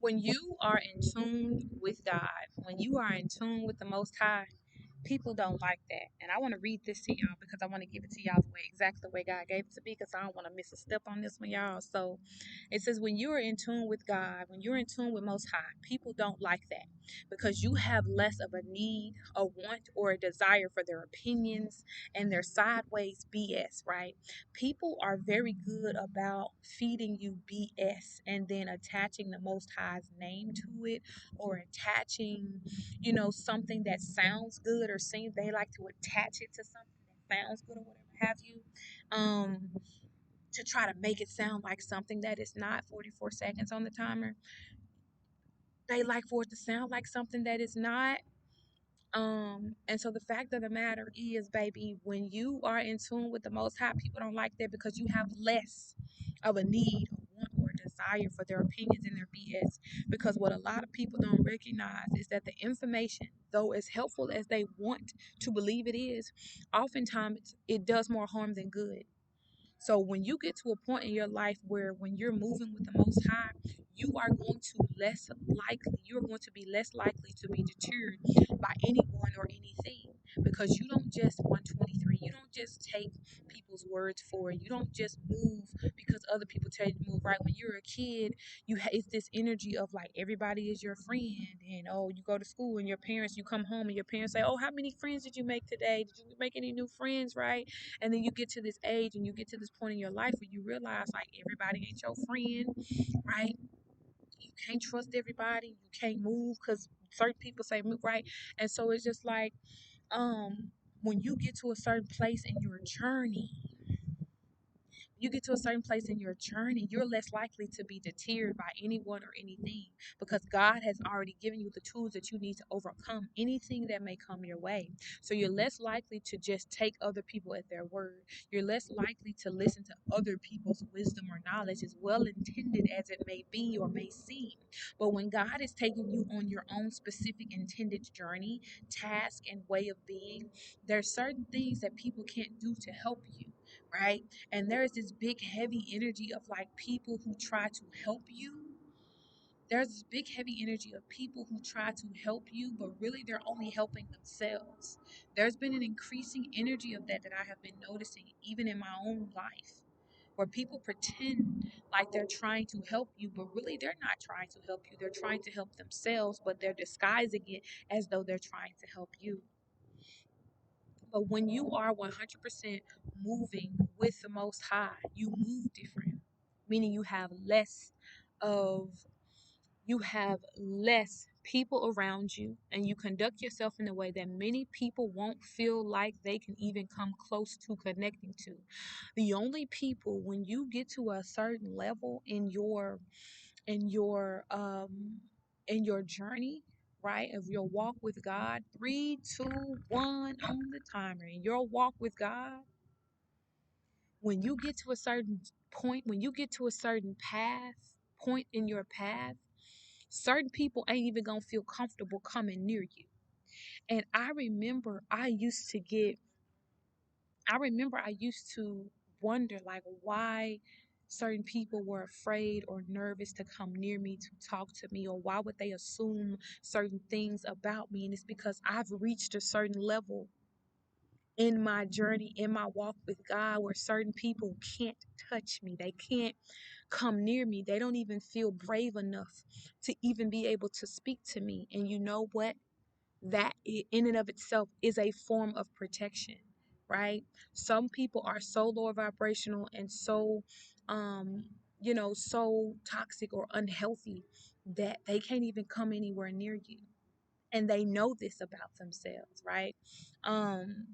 When you are in tune with God, when you are in tune with the Most High, people don't like that. And I want to read this to y'all because I want to give it to y'all the way exactly the way God gave it to me because I don't want to miss a step on this one, y'all. So it says, when you are in tune with God, when you're in tune with Most High, people don't like that because you have less of a need, a want, or a desire for their opinions and their sideways BS, right? People are very good about feeding you BS and then attaching the Most High's name to it or attaching, something that sounds good or seems they like to attach it to something that sounds good or whatever have you. Um, to try to make it sound like something that is not 44 seconds on the timer. They like for it to sound like something that is not. And so the fact of the matter is, baby, when you are in tune with the Most High, people don't like that because you have less of a need, a want, or a desire for their opinions and their BS. Because what a lot of people don't recognize is that the information, though as helpful as they want to believe it is, oftentimes it does more harm than good. So when you get to a point in your life where when you're moving with the Most High, you are going to be less likely to be deterred by anyone or anything because you don't just 123. You don't just take people's words for it. You don't just move because other people tell you to move. Right? When you're a kid, it's this energy of like everybody is your friend, and oh, you go to school and your parents, you come home and your parents say, oh, how many friends did you make today? Did you make any new friends? Right? And then you get to this age and you get to this point in your life where you realize like everybody ain't your friend, right? You can't trust everybody. You can't move because certain people say move, right? And so it's just like, when you get to a certain place in your journey, you're less likely to be deterred by anyone or anything because God has already given you the tools that you need to overcome anything that may come your way. So you're less likely to just take other people at their word. You're less likely to listen to other people's wisdom or knowledge, as well intended as it may be or may seem. But when God is taking you on your own specific intended journey, task, and way of being, there's certain things that people can't do to help you, right? And there is this big heavy energy of like people who try to help you. There's this big heavy energy of people who try to help you, but really they're only helping themselves. There's been an increasing energy of that I have been noticing even in my own life, where people pretend like they're trying to help you, but really they're not trying to help you. They're trying to help themselves, but they're disguising it as though they're trying to help you. But when you are 100% moving with the Most High, you move different, meaning of you have less people around you, and you conduct yourself in a way that many people won't feel like they can even come close to connecting to. The only people, when you get to a certain level in your um in your journey, right, of your walk with God, 3 2 1 on the timer, in your walk with God, when you get to a certain point, when you get to a certain point in your path, certain people ain't even gonna feel comfortable coming near you. And I remember I used to wonder like why certain people were afraid or nervous to come near me to talk to me, or why would they assume certain things about me. And it's because I've reached a certain level in my journey, in my walk with God, where certain people can't touch me. They can't come near me. They don't even feel brave enough to even be able to speak to me. And you know what? That in and of itself is a form of protection, right? Some people are so low vibrational and so so toxic or unhealthy that they can't even come anywhere near you, and they know this about themselves, right? um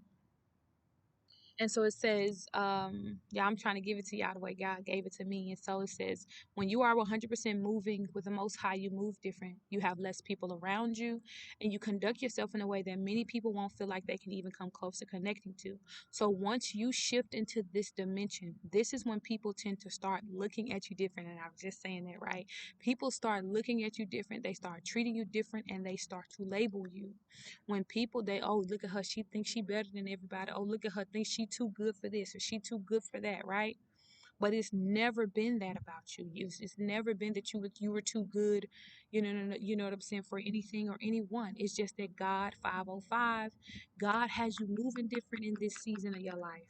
and so it says, yeah, I'm trying to give it to y'all the way God gave it to me. And so it says, when you are 100% moving with the Most High, you move different. You have less people around you, and you conduct yourself in a way that many people won't feel like they can even come close to connecting to. So once you shift into this dimension, this is when people tend to start looking at you different. And I was just saying that, right? People start looking at you different. They start treating you different, and they start to label you. When people, oh, look at her, she thinks she better than everybody. Oh, look at her, thinks she too good for this or she too good for that, right? But it's never been that about you. It's never been that you were too good, you know what I'm saying, for anything or anyone. It's just that God 505, God has you moving different in this season of your life.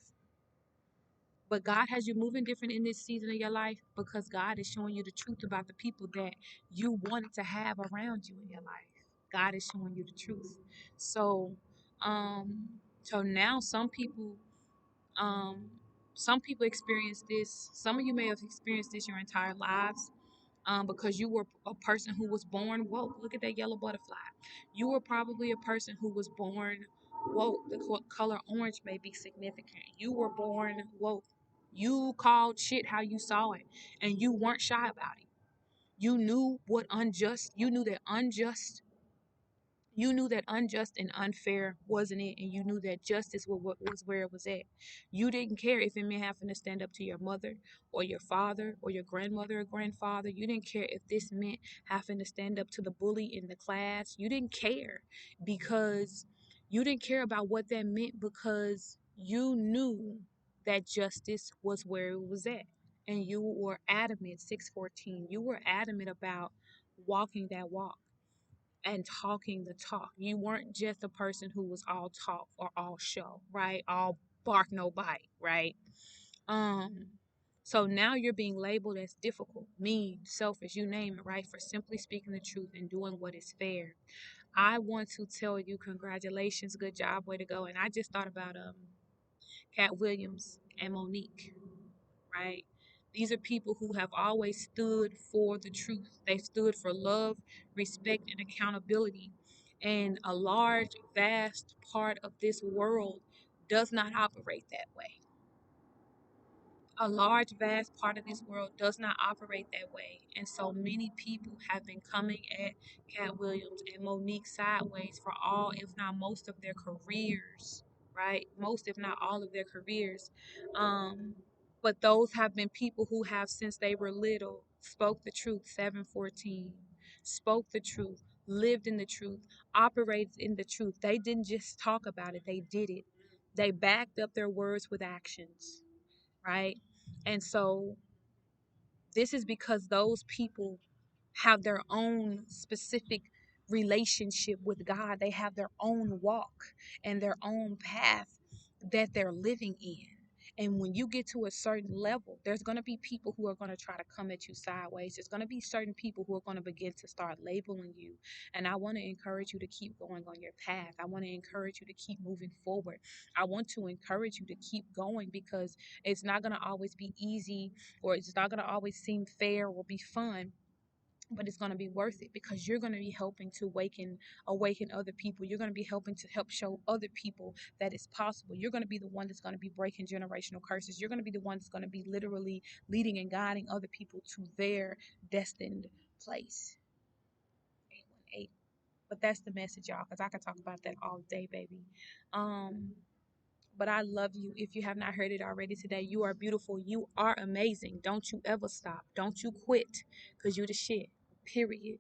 But God has you moving different in this season of your life because God is showing you the truth about the people that you wanted to have around you in your life. God is showing you the truth. So, um, so now um, some people experience this. Some of you may have experienced this your entire lives, because you were a person who was born woke. Look at that yellow butterfly. You were probably a person who was born woke. The color orange may be significant. You were born woke. You called shit how you saw it, and you weren't shy about it. You knew what unjust. You knew that unjust and unfair wasn't it, and you knew that justice was where it was at. You didn't care if it meant having to stand up to your mother or your father or your grandmother or grandfather. You didn't care if this meant having to stand up to the bully in the class. You didn't care because you didn't care about what that meant because you knew that justice was where it was at. And you were adamant, 614, you were adamant about walking that walk and talking the talk. You weren't just a person who was all talk or all show, right? All bark, no bite, right? Um, so now you're being labeled as difficult, mean, selfish, you name it, right? For simply speaking the truth and doing what is fair. I want to tell you congratulations, good job, way to go. And I just thought about Cat Williams and Monique, right? These are people who have always stood for the truth. They've stood for love, respect, and accountability. And a large, vast part of this world does not operate that way. A large, vast part of this world does not operate that way. And so many people have been coming at Cat Williams and Monique sideways for all, if not most of their careers, right? Most, if not all of their careers. Um, but those have been people who have, since they were little, spoke the truth, 714, spoke the truth, lived in the truth, operated in the truth. They didn't just talk about it, they did it. They backed up their words with actions, right? And so this is because those people have their own specific relationship with God. They have their own walk and their own path that they're living in. And when you get to a certain level, there's going to be people who are going to try to come at you sideways. There's going to be certain people who are going to begin to start labeling you. And I want to encourage you to keep going on your path. I want to encourage you to keep moving forward. I want to encourage you to keep going because it's not going to always be easy, or it's not going to always seem fair or be fun, but it's going to be worth it because you're going to be helping to awaken other people. You're going to be helping to help show other people that it's possible. You're going to be the one that's going to be breaking generational curses. You're going to be the one that's going to be literally leading and guiding other people to their destined place. 818. But that's the message, y'all, because I could talk about that all day, baby. um but I love you. If you have not heard it already today, you are beautiful. You are amazing. Don't you ever stop. Don't you quit, because you're the shit. Period.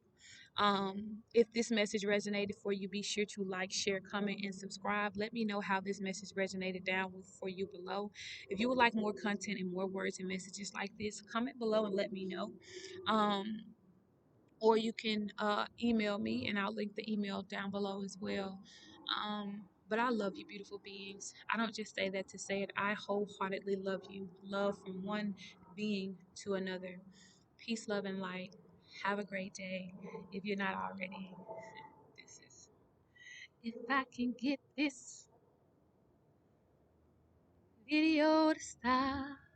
If this message resonated for you, be sure to like, share, comment, and subscribe. Let me know how this message resonated down for you below. If you would like more content and more words and messages like this, comment below and let me know. Um, or you can email me, and I'll link the email down below as well. But I love you, beautiful beings. I don't just say that to say it. I wholeheartedly love you. Love from one being to another. Peace, love, and light. Have a great day. If you're not already, this is. If I can get this video to stop.